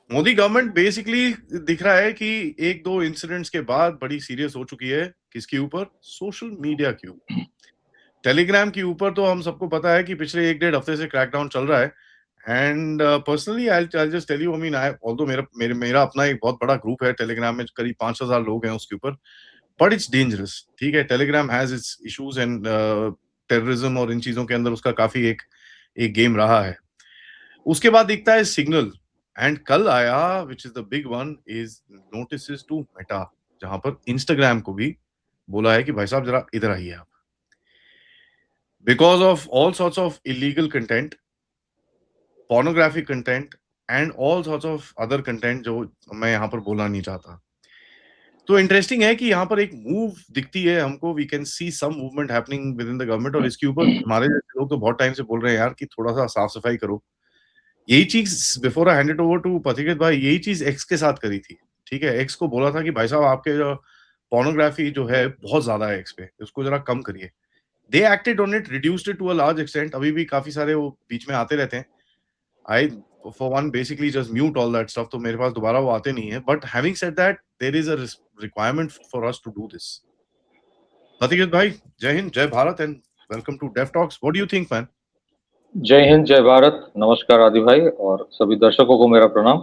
Modi government basically दिख रहा है कि एक दो इंसिडेंट्स के बाद बड़ी सीरियस हो चुकी है। किसके ऊपर? सोशल मीडिया के ऊपर। टेलीग्राम के ऊपर तो हम सबको पता है कि पिछले 1 डेढ़ हफ्ते से क्रैकडाउन चल रहा है। And personally I just tell you, I mean, I although मेरा अपना एक बहुत बड़ा ग्रुप है टेलीग्राम में, करीब 5,000 लोग हैं उसके ऊपर। But it's dangerous. ठीक है, Telegram has its issues and terrorism और इन चीजों के अंदर उसका काफी एक एक गेम रहा है। उसके बाद दिखता है सिग्नल। एंड कल आया, which is the big one, is notice to Meta, जहां पर इंस्टाग्राम को भी बोला है कि भाई साहब जरा इधर आइए आप, because of all sorts of illegal content, pornographic content and all sorts of other content जो मैं यहाँ पर बोलना नहीं चाहता। तो इंटरेस्टिंग है कि यहाँ पर एक मूव दिखती है हमको, we can see some movement happening within the government, और इसके ऊपर हमारे जैसे लोग तो बहुत टाइम से बोल रहे हैं यार कि थोड़ा सा साफ सफाई करो। यही चीज, before I hand it over to Pathiket भाई, यही चीज एक्स के साथ करी थी। ठीक है, एक्स को बोला था कि भाई साहब आपके जो पोर्नोग्राफी जो है बहुत ज्यादा है एक्स पे, उसको जरा कम करिए। They acted on it, reduced it to a large extent. अभी भी काफी सारे वो बीच में आते रहते हैं। I for one basically just mute all that stuff, तो मेरे पास दोबारा वो आते नहीं है। But having said that, there is a requirement for us to do this. Nathiket भाई, जय हिंद, जय Bharat, and welcome to Dev talks. What do you think man? जय हिंद, जय भारत। नमस्कार आदि भाई और सभी दर्शकों को मेरा प्रणाम।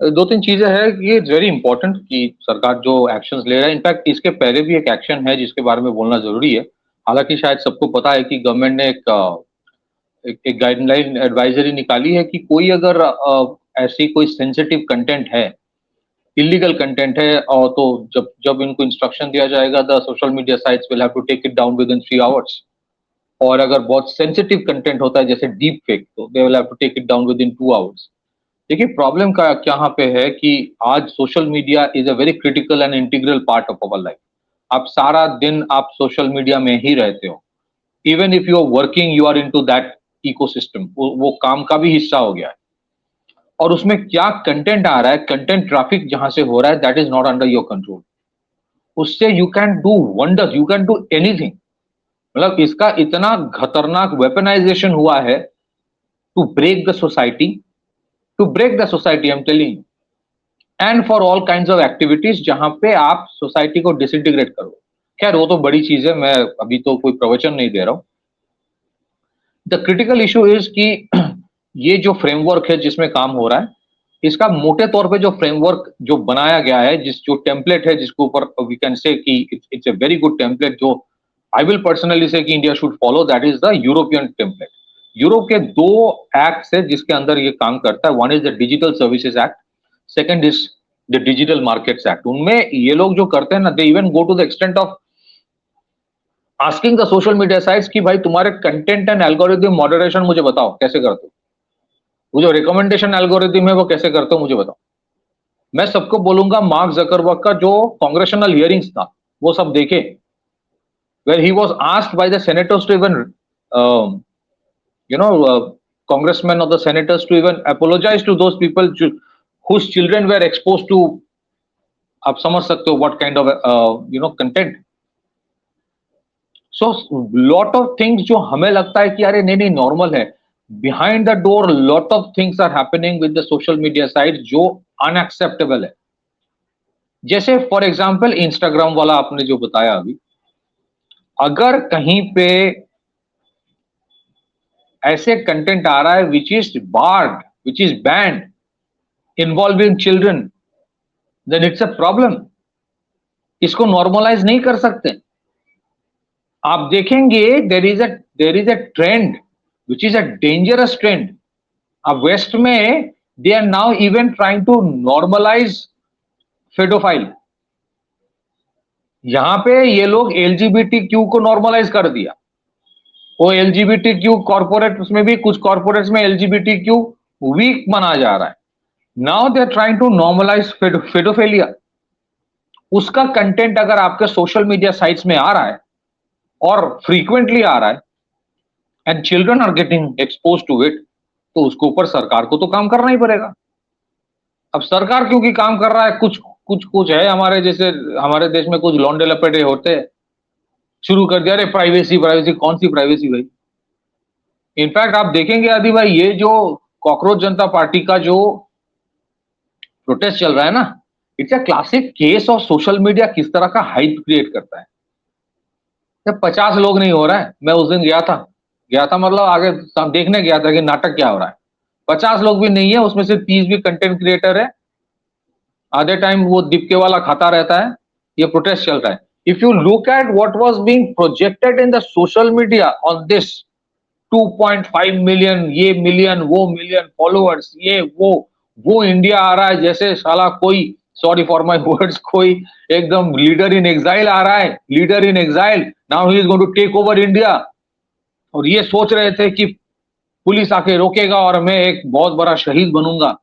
दो तीन चीजें हैं कि ये वेरी इंपॉर्टेंट कि सरकार जो एक्शंस ले रहा है, इनफैक्ट इसके पहले भी एक एक्शन है जिसके बारे में बोलना जरूरी है। हालांकि शायद सबको पता है कि गवर्नमेंट ने एक गाइडलाइन एडवाइजरी निकाली है कि कोई अगर ऐसी कोई सेंसिटिव कंटेंट है, इलीगल कंटेंट है, और तो जब जब इनको इंस्ट्रक्शन दिया जाएगा, the social media sites will have to take it down within 3 hours. और अगर बहुत सेंसिटिव कंटेंट होता है जैसे डीप फेक, तो they will have to take it down within 2 hours. देखिए, प्रॉब्लम का यहाँ पे है कि आज social media is a very critical and integral part of our life. आप सारा दिन आप सोशल मीडिया में ही रहते हो। Even if you are working, you are into that ecosystem. वो काम का भी हिस्सा हो गया है। और उसमें क्या कंटेंट आ रहा है, कंटेंट ट्रैफिक जहां से हो रहा है, that is not under your control. उससे you can do wonders, you can do anything. मतलब इसका इतना खतरनाक वेपनाइजेशन हुआ है to break the society, to break the society, I am telling, and for all kinds of activities जहां पे आप सोसाइटी को डिसइंटीग्रेट करो। खैर, वो तो बड़ी चीज है, मैं अभी तो कोई प्रवचन नहीं दे रहा हूं। द क्रिटिकल इशू इज कि ये जो फ्रेमवर्क है जिसमें काम हो रहा है, इसका मोटे तौर पे जो फ्रेमवर्क जो बनाया गया है, जिस जो टेम्पलेट है जिसके ऊपर वी कैन से कि it's a very good template, जो आई विल पर्सनली से कि India should follow, that is the European template. Europe के दो एक्ट है जिसके अंदर ये काम करता है। One is the digital services act, second is the digital markets act. उनमें ये लोग जो करते हैं ना, they even go to the extent of asking the social media sites कि भाई तुम्हारे कंटेंट एंड एल्गोरिथम मॉडरेशन मुझे बताओ कैसे करते हो, वो जो रिकमेंडेशन एल्गोरिथम है वो कैसे करते हो मुझे बताओ। मैं सबको बोलूंगा, मार्क जकरबर्ग का जो कांग्रेशनल हियरिंग्स था वो सब देखे, where he was asked by the senators to even you know congressmen or the senators to even apologize to those people whose children were exposed to, आप समझ सकते हो what kind of content. So lot of things जो हमें लगता है कि अरे नहीं नहीं नॉर्मल है, behind the door lot of things are happening with the social media sites जो unacceptable है। जैसे फॉर एग्जाम्पल इंस्टाग्राम वाला आपने जो बताया अभी, अगर कहीं पे ऐसे कंटेंट आ रहा है which is barred, which is banned, involving children, then it's a problem. इसको नॉर्मलाइज नहीं कर सकते। आप देखेंगे there is a trend which is a dangerous trend. अब वेस्ट में they are now even trying to normalise paedophile. यहां पे ये लोग एलजीबीटी क्यू को नॉर्मलाइज कर दिया। वो एलजीबीटी क्यू कॉर्पोरेट, उसमें भी कुछ कॉर्पोरेट्स में एलजीबीटी क्यू वीक माना जा रहा है। Now they are trying to normalise paedophilia. उसका कंटेंट अगर आपके सोशल मीडिया साइट्स में आ रहा है और फ्रीक्वेंटली आ रहा है and children are getting expose to it, तो उसके ऊपर सरकार को तो काम करना ही पड़ेगा। अब सरकार क्योंकि काम कर रहा है, कुछ कुछ कुछ है हमारे जैसे, हमारे देश में कुछ लौंडे लपेटे होते हैं, शुरू कर दिया अरे प्राइवेसी प्राइवेसी, कौन सी प्राइवेसी भाई। इनफैक्ट आप देखेंगे आदि भाई, ये जो कॉकरोच जनता पार्टी का जो प्रोटेस्ट चल रहा है ना, it's a classic case of social media किस तरह का हाइप क्रिएट करता है। जब 50 लोग नहीं हो रहा है, मैं उस दिन गया था मतलब आगे सब देखने गया था कि नाटक क्या हो रहा है। 50 लोग भी नहीं है, उसमें से 30 भी कंटेंट क्रिएटर है, आधे टाइम वो दीपके वाला खाता रहता है, ये प्रोटेस्ट चल रहा है। If you look at what was being projected in the social media on this 2.5 million, ये मिलियन फॉलोअर्स, ये वो इंडिया आ रहा है जैसे साला कोई, सॉरी फॉर माय वर्ड्स, कोई एकदम लीडर इन एग्जाइल आ रहा है, leader in exile, now he is going to take over India. और ये सोच रहे थे कि पुलिस आके रोकेगा और मैं एक बहुत बड़ा शहीद बनूंगा।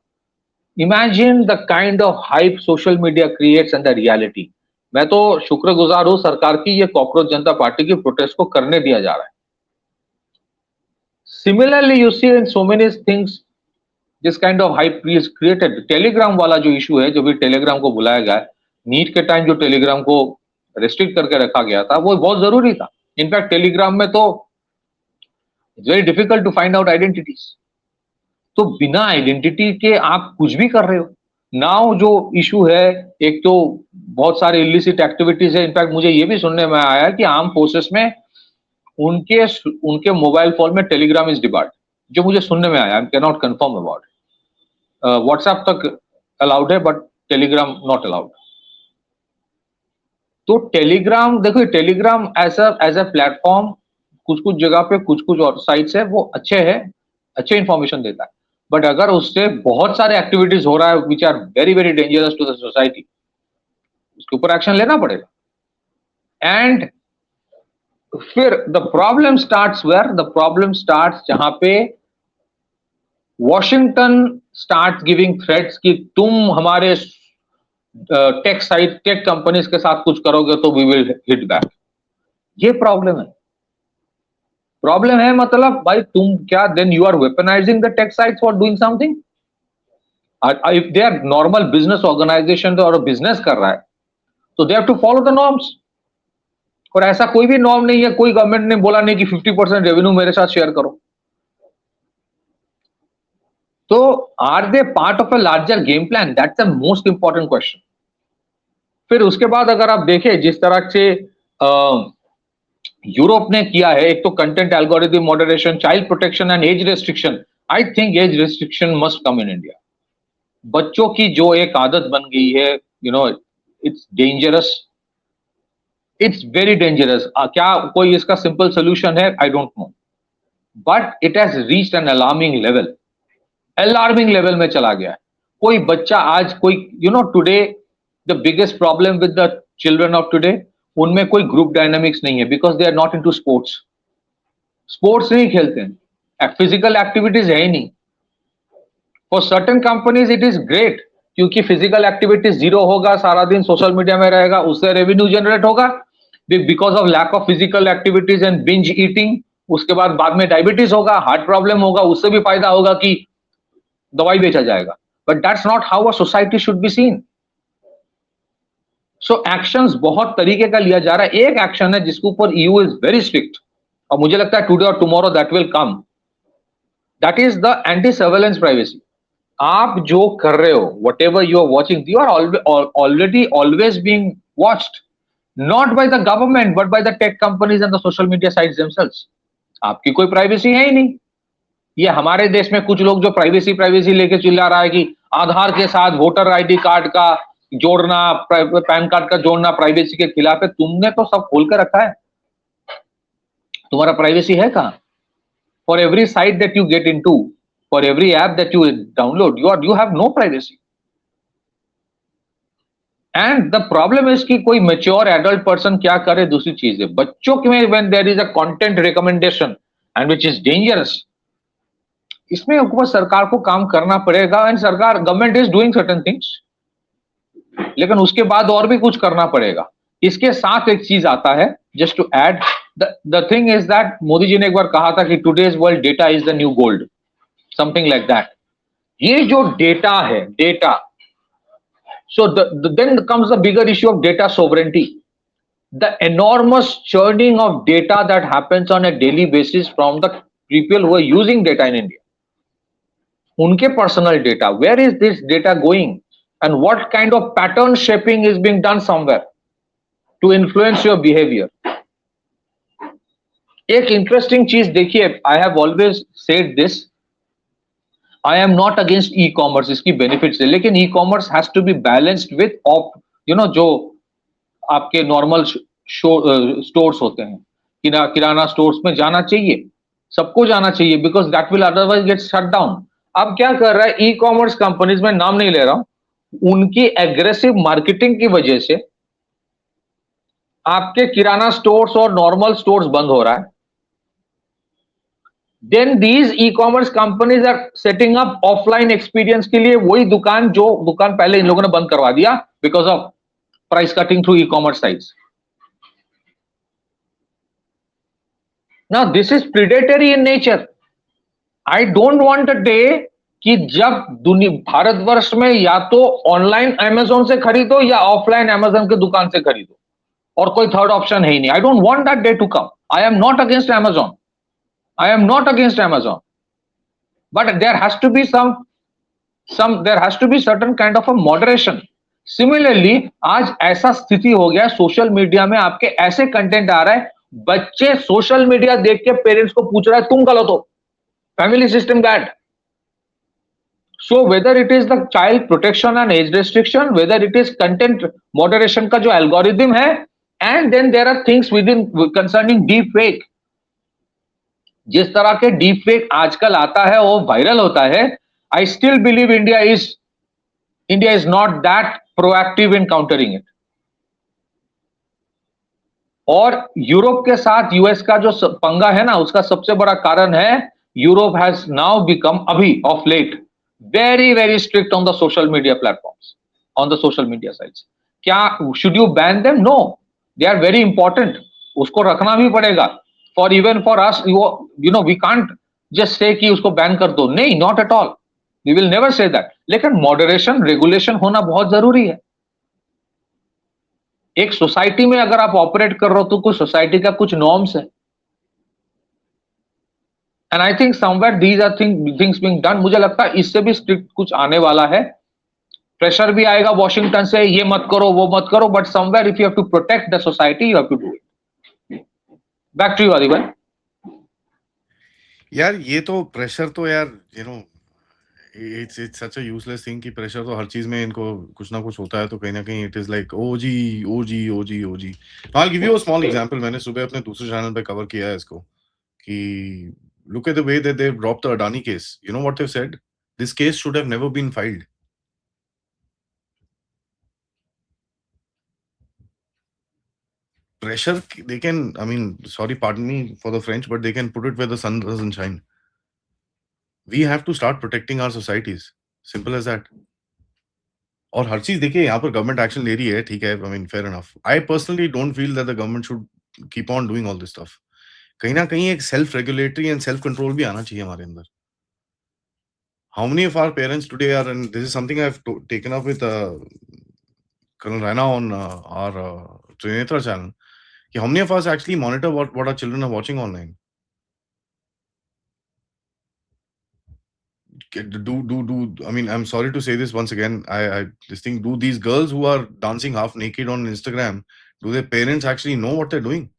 Imagine the kind of hype social media creates and the reality. मैं तो शुक्रगुजार हूं सरकार की, ये कॉकरोच जनता पार्टी की प्रोटेस्ट को करने दिया जा रहा है। Similarly, you see in so many things this kind of hype is created. Telegram वाला जो इशू है, जो भी टेलीग्राम को बुलाया गया है, नीट के टाइम जो टेलीग्राम को रेस्ट्रिक्ट करके रखा गया था, वो बहुत जरूरी था। इनफैक्ट टेलीग्राम में तो it's very difficult to find out identities, तो बिना आइडेंटिटी के आप कुछ भी कर रहे हो। नाउ जो इशू है, एक तो बहुत सारे इलिसिट एक्टिविटीज है। इनफैक्ट मुझे ये भी सुनने में आया कि आर्म फोर्सेस में उनके उनके मोबाइल फोन में टेलीग्राम इज डिबार्ड, जो मुझे सुनने में आया, I can not confirm about. WhatsApp तक अलाउड है बट टेलीग्राम नॉट अलाउड। तो टेलीग्राम देखो, टेलीग्राम एज अ प्लेटफॉर्म कुछ कुछ जगह पे कुछ कुछ और साइट्स है वो अच्छे है, अच्छे इंफॉर्मेशन देता है, बट अगर उससे बहुत सारे एक्टिविटीज हो रहा है which are very very dangerous to the society, उसके ऊपर एक्शन लेना पड़ेगा। एंड फिर the problem starts where, the problem starts जहां पे वॉशिंगटन स्टार्ट गिविंग थ्रेट्स कि तुम हमारे टेक साइट, टेक कंपनीज के साथ कुछ करोगे तो वी विल हिट बैक। ये प्रॉब्लम है। प्रॉब्लम है मतलब भाई तुम क्या, then you are weaponising the tech sites for doing something. If they are normal business organisation और बिजनेस कर रहा है तो they have to follow the norms. और ऐसा कोई भी नॉर्म नहीं है, कोई गवर्नमेंट ने बोला नहीं कि 50% रेवेन्यू मेरे साथ शेयर करो। तो are they part of a larger game plan? That's the most important question. फिर उसके बाद अगर आप देखें जिस तरह से यूरोप ने किया है, एक तो content algorithm moderation, child protection and age restriction. I think age restriction must come in India. बच्चों की जो एक आदत बन गई है, you know, it's dangerous, it's very dangerous. क्या कोई इसका सिंपल सोल्यूशन है? I don't know, but it has reached an alarming level, alarming level में चला गया है। कोई बच्चा आज कोई, you know, today the biggest problem with the children of today, उनमें कोई ग्रुप डायनामिक्स नहीं है because they are not into sports. Sports नहीं खेलते हैं, फिजिकल एक्टिविटीज है ही नहीं। For certain companies it is great, क्योंकि फिजिकल एक्टिविटीज जीरो होगा, सारा दिन सोशल मीडिया में रहेगा, उससे रेवेन्यू जनरेट होगा because of lack of physical activities and binge eating. उसके बाद में डायबिटीज होगा, हार्ट प्रॉब्लम होगा, उससे भी फायदा होगा कि दवाई बेचा जाएगा। But that's not how a society should be seen. So actions बहुत तरीके का लिया जा रहा है। एक एक्शन है जिसके ऊपर ईयू इज वेरी स्ट्रिक्ट, और मुझे लगता है टुडे और tomorrow that will come, that is the anti surveillance privacy. आप जो कर रहे हो, whatever you are watching, you are already always being watched, not by the government but by the tech companies and the social media sites themselves. आपकी कोई privacy है ही नहीं। ये हमारे देश में कुछ लोग जो प्राइवेसी लेके चिल्ला रहा है कि आधार के साथ वोटर आईडी कार्ड का जोड़ना, पैन कार्ड का जोड़ना प्राइवेसी के खिलाफ है। तुमने तो सब खोल कर रखा है, तुम्हारा प्राइवेसी है कहां? For every site that you get into, for every app that you download, you have no privacy. And the problem is कि कोई मेच्योर एडल्ट पर्सन क्या करे दूसरी चीज है। बच्चों में when there is a content recommendation and which is dangerous, इसमें ऊपर सरकार को काम करना पड़ेगा। एंड सरकार, government is doing certain things, लेकिन उसके बाद और भी कुछ करना पड़ेगा। इसके साथ एक चीज आता है, just to add, the thing is that Modi ji ने एक बार कहा था कि today's world data is the new gold, something like that. ये जो डेटा है, data, so then comes the bigger issue of data sovereignty, the enormous churning of data that happens on a daily basis from the people who are using data in India. उनके personal data, where is this data going? and what kind of pattern shaping is being done somewhere to influence your behavior. एक interesting चीज देखिए, I have always said this, I am not against e commerce, इसकी benefits है, लेकिन e commerce has to be balanced with जो आपके normal stores होते हैं, किराना स्टोर्स में जाना चाहिए, सबको जाना चाहिए, because that will otherwise get shut down. अब क्या कर रहा है ई कॉमर्स कंपनीज, में नाम नहीं ले रहा हूं, उनकी एग्रेसिव मार्केटिंग की वजह से आपके किराना स्टोर्स और नॉर्मल स्टोर्स बंद हो रहा है. Then these e commerce companies are setting up offline experience के लिए वही दुकान जो दुकान पहले इन लोगों ने बंद करवा दिया because of price cutting through e commerce sites. Now this is predatory in nature. I don't want a day कि जब भारतवर्ष में या तो ऑनलाइन अमेजोन से खरीदो या ऑफलाइन अमेजोन की दुकान से खरीदो, और कोई थर्ड ऑप्शन है ही नहीं. I don't want that day to come. I am not against Amazon. I am not against Amazon, but there has to be there has to be certain kind of a moderation. Similarly, आज ऐसा स्थिति हो गया social media में, आपके ऐसे content आ रहा है, बच्चे सोशल मीडिया देख के पेरेंट्स को पूछ रहा है तुम गलत हो, family system that. So whether it is the child protection and age restriction, whether it is content moderation का जो algorithm है, and then there are things within concerning deep fake. जिस तरह के डीप फेक आजकल आता है वो वायरल होता है. I still believe India is not that proactive in countering it. और यूरोप के साथ यूएस का जो पंगा है ना, उसका सबसे बड़ा कारण है यूरोप हैज नाउ बिकम अभी of late very very strict on the social media platforms, on the social media sites. क्या should you ban them? No, they are very important, उसको रखना भी पड़ेगा. For even for us, we can't just say कि उसको ban कर दो. नहीं, not at all. We will never say that. लेकिन मॉडरेशन, रेगुलेशन होना बहुत जरूरी है. एक सोसाइटी में अगर आप ऑपरेट कर रहे हो तो कुछ सोसाइटी का कुछ नॉर्म्स है. And I think somewhere these are things being done. मुझे लगता है इससे भी स्ट्रिक्ट कुछ आने वाला है. प्रेशर भी आएगा वॉशिंगटन से, ये मत करो वो मत करो, but somewhere if you have to protect the society you have to do it. Back to you Aadi भाई. यार ये तो प्रेशर तो यार it's such a useless thing कि प्रेशर तो हर चीज में इनको कुछ ना कुछ होता है, तो कहीं ना कहीं it is like OG OG OG OG. I will give you a small example. मैंने सुबह अपने दूसरे चैनल पे कवर किया है इसको कि look at the way that they dropped the Adani case. You know what they said? This case should have never been filed. Pressure, they can, I mean, sorry, pardon me for the French, but they can put it where the sun doesn't shine. We have to start protecting our societies. Simple as that. और हर चीज देखिए यहाँ पर government action ले रही है, ठीक है, I mean fair enough. I personally don't feel that the government should keep on doing all this stuff. कहीं ना कहीं एक self regulatory and self control भी आना चाहिए हमारे अंदर. How many of our parents today are, and this is something I have taken up with Colonel Raina on our Trinetra channel. How many of us actually monitor what our children are watching online? I mean, I'm sorry to say this once again. This thing, do these girls who are dancing half naked on Instagram, do their parents actually know what they're doing?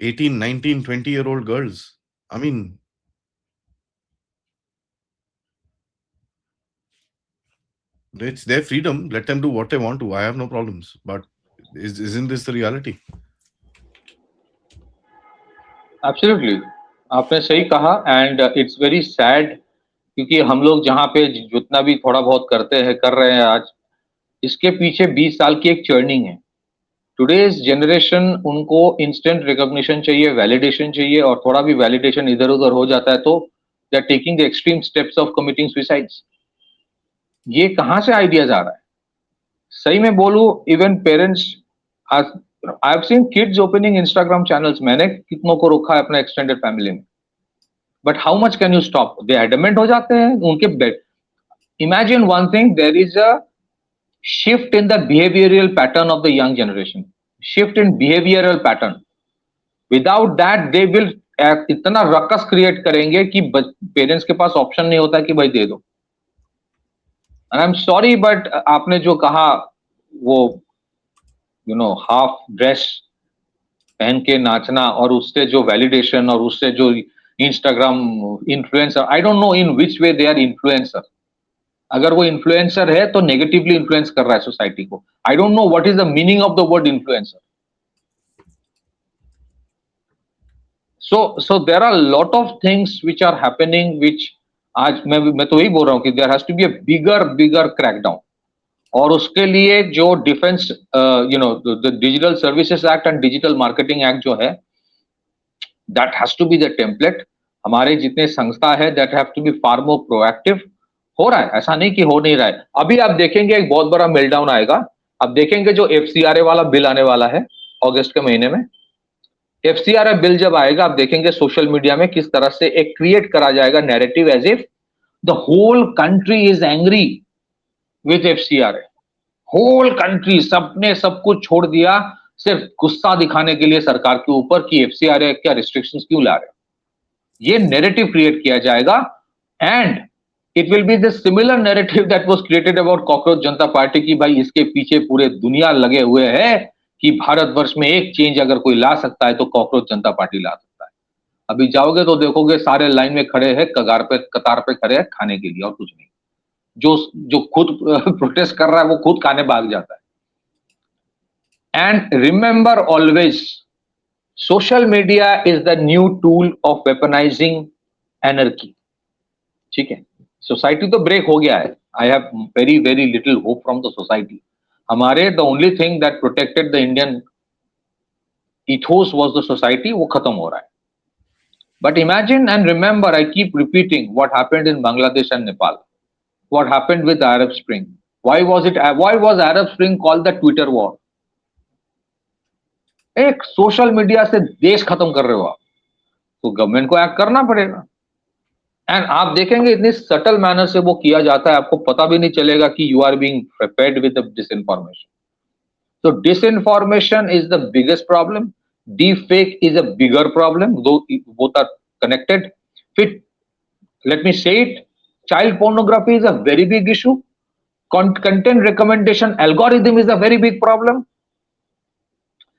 18, 19, 20-year-old girls. I mean, it's their freedom. Let them do what they want to. I have no problems. But isn't this the reality? Absolutely. आपने सही कहा. And it's very sad, क्योंकि हम लोग जहाँ पे जितना भी थोड़ा बहुत कर रहे हैं आज, इसके पीछे 20 साल की एक चर्निंग है. टुडेज जनरेशन, उनको इंस्टेंट रिकॉग्निशन चाहिए, वैलिडेशन चाहिए, और थोड़ा भी वैलिडेशन इधर उधर हो जाता है तो they are taking the extreme steps of committing suicides. ये कहाँ से आइडियाज आ रहा है? सही में बोलूं, even parents, I have seen kids opening Instagram channels. मैंने कितनों को रोका है अपने एक्सटेंडेड फैमिली में, but how much can you stop? They adamant हो जाते हैं उनके. Imagine one thing, there is a shift in the behavioral pattern of the young generation, shift in behavioral pattern. Without that they will इतना ruckus create करेंगे कि parents के पास option नहीं होता कि भाई दे दो. And I am sorry but आपने जो कहा वो हाफ ड्रेस पहन के नाचना और उससे जो वैलिडेशन और उससे जो Instagram influencer, I don't know in which way they are influencer. अगर वो इन्फ्लुएंसर है तो नेगेटिवली इन्फ्लुएंस कर रहा है सोसाइटी को। आई don't know what is the meaning of the word influencer. So there are a lot of things which are happening which आज मैं तो यही बोल रहा हूँ कि there has to be a bigger crackdown। और उसके लिए जो defence the digital services act and digital marketing act जो है, that has to be the template. हमारे जितने संस्था है that have to be far more proactive. हो रहा है, ऐसा नहीं कि हो नहीं रहा है। अभी आप देखेंगे एक बहुत बड़ा मेल्टडाउन आएगा। अब देखेंगे जो एफसीआरए वाला बिल आने वाला है अगस्त के महीने में। एफसीआरए बिल जब आएगा, आप देखेंगे सोशल मीडिया में किस तरह से एक क्रिएट करा जाएगा narrative as if the whole country is angry with FCRA. Whole country, सबने सब कुछ छोड़ दिया सिर्फ गुस्सा दिखाने के लिए सरकार के ऊपर कि एफसीआरए क्या रिस्ट्रिक्शंस क्यों ला रहे हो। ये नैरेटिव क्रिएट किया जाएगा and it will be the similar narrative that was created about cockroach Janata party की भाई इसके पीछे पूरे दुनिया लगे हुए हैं कि भारतवर्ष में एक चेंज अगर कोई ला सकता है तो कॉकरोच जनता पार्टी ला सकता है। अभी जाओगे तो देखोगे सारे लाइन में खड़े हैं, कतार पे खड़े हैं खाने के लिए और कुछ नहीं। जो जो खुद प्रोटेस्ट कर रहा है वो खुद खाने भाग जाता है। And remember always, social media is the new tool of weaponising anarchy. ठीक है, सोसाइटी तो ब्रेक हो गया है। I have very very little hope from the society. हमारे the only thing that protected the Indian ethos was the society, वो खत्म हो रहा है। But imagine and remember, I keep repeating what happened in Bangladesh and Nepal, what happened with Arab Spring. Why was Arab Spring called the Twitter war? एक social media से देश खत्म कर रहे हो आप, तो गवर्नमेंट को एक्ट करना पड़ेगा। एंड आप देखेंगे इतनी सटल मैनर से वो किया जाता है, आपको पता भी नहीं चलेगा कि you are being fed with disinformation. So disinformation is the biggest problem. Deepfake is a bigger problem, though both are connected. Fit, let me say it. Child pornography is a very big issue. Content recommendation algorithm is a very big problem.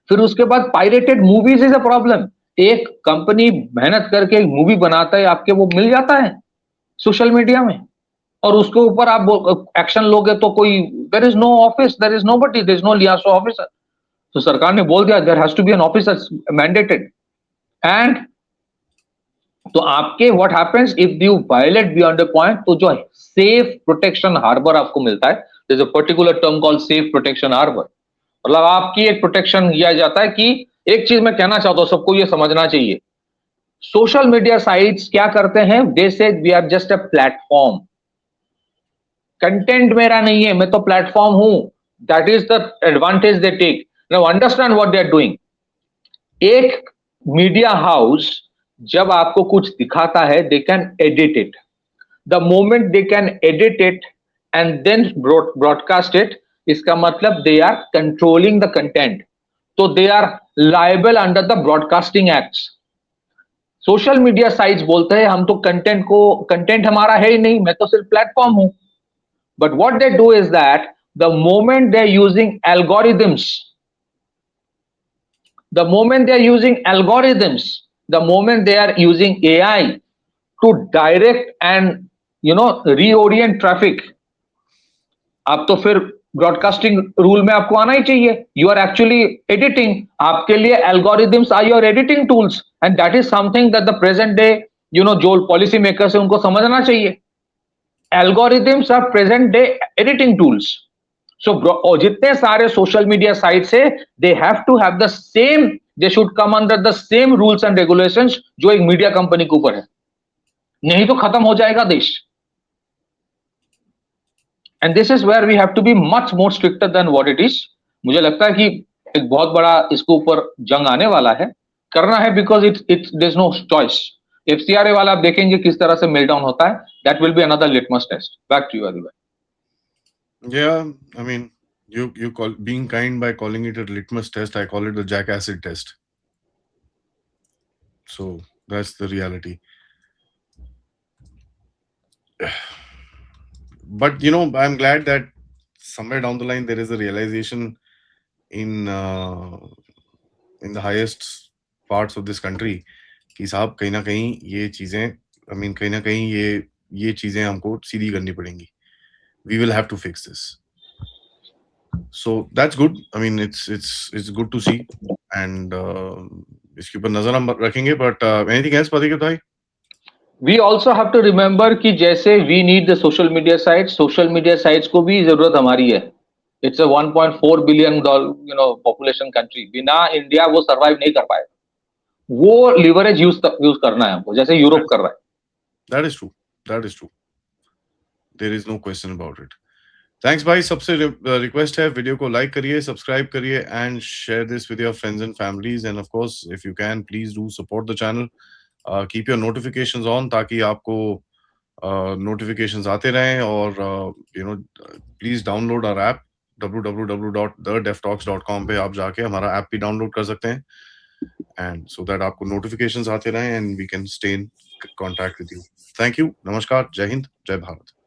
फिर उसके बाद pirated movies is a problem. एक company मेहनत करके एक movie बनाता है, आपके वो मिल जाता है सोशल मीडिया में, और उसके ऊपर आप एक्शन लोगे तो कोई there is no office, there is nobody, there is no liaison officer. तो सरकार ने बोल दिया there has to be an officer mandated. And तो आपके what happens if you violate beyond a point, तो जो सेफ प्रोटेक्शन हार्बर आपको मिलता है, there is a particular term called safe protection harbour. मतलब आपकी एक प्रोटेक्शन किया जाता है कि एक चीज मैं कहना चाहता हूं, सबको ये समझना चाहिए। सोशल मीडिया साइट्स क्या करते हैं, they say we are just a platform. Content मेरा नहीं है, मैं तो प्लेटफॉर्म हूं। That is the advantage they take. Now understand what they are doing. एक मीडिया हाउस जब आपको कुछ दिखाता है, they can edit it. The moment they can edit it and then broadcast it, इसका मतलब they are controlling the content. तो they are liable under the broadcasting act. Social media sites बोलते हैं हम तो कंटेंट हमारा है ही नहीं, मैं तो सिर्फ प्लेटफॉर्म हूं। But what they do is that the moment they are using algorithms, the moment they are using algorithms, the moment they are using AI to direct and reorient traffic, आप तो फिर ब्रॉडकास्टिंग रूल में आपको आना ही चाहिए। You are actually editing, आपके लिए algorithms are your editing tools, and that is something that the present day जो पॉलिसी मेकर्स है उनको समझना चाहिए। Algorithms are present day editing tools. So जितने सारे सोशल मीडिया साइट्स है, they have to have the same, they should come under the same rules and regulations जो एक मीडिया कंपनी के ऊपर है, नहीं तो खत्म हो जाएगा देश। And this is where we have to be much more stricter than what it is. मुझे लगता है कि एक बहुत बड़ा इसके ऊपर जंग आने वाला है, करना है, because it's there is no choice. FCRA वाला आप देखेंगे किस तरह से मेल्टडाउन होता है, that will be another litmus test. Back to you Aditya. Yeah, I mean, you call being kind by calling it a litmus test. I call it the Jack acid test. So that's the reality. but I'm glad that somewhere down the line there is a realization in the highest parts of this country कि साहब कहीं ना कहीं ये चीजें कहीं ना कहीं ये चीजें हमको सीधी करनी पड़ेंगी. We will have to fix this. So that's good. It's good to see, and इसके ऊपर नजर हम रखेंगे. But anything else, Pratik bhai? We also have to remember कि जैसे we need the social media sites को भी जरूरत हमारी है. It's a 1.4 billion population country. बिना इंडिया वो survive नहीं कर पाएगा. वो leverage यूज करना है हमको, जैसे यूरोप कर रहा है. That is true. There is no question about it. Thanks भाई. सबसे रिक्वेस्ट है, वीडियो को लाइक करिए, सब्सक्राइब करिए and share this with your friends and families. End of course if you can please do support the channel. Keep your notifications on ताकि आपको notifications आते रहें. और please download our app www.thedeftalks.com पे आप जाके हमारा ऐप भी डाउनलोड कर सकते हैं, एंड सो दैट आपको नोटिफिकेशंस आते रहें and we can stay in contact with you. Thank you. नमस्कार. जय हिंद. जय भारत.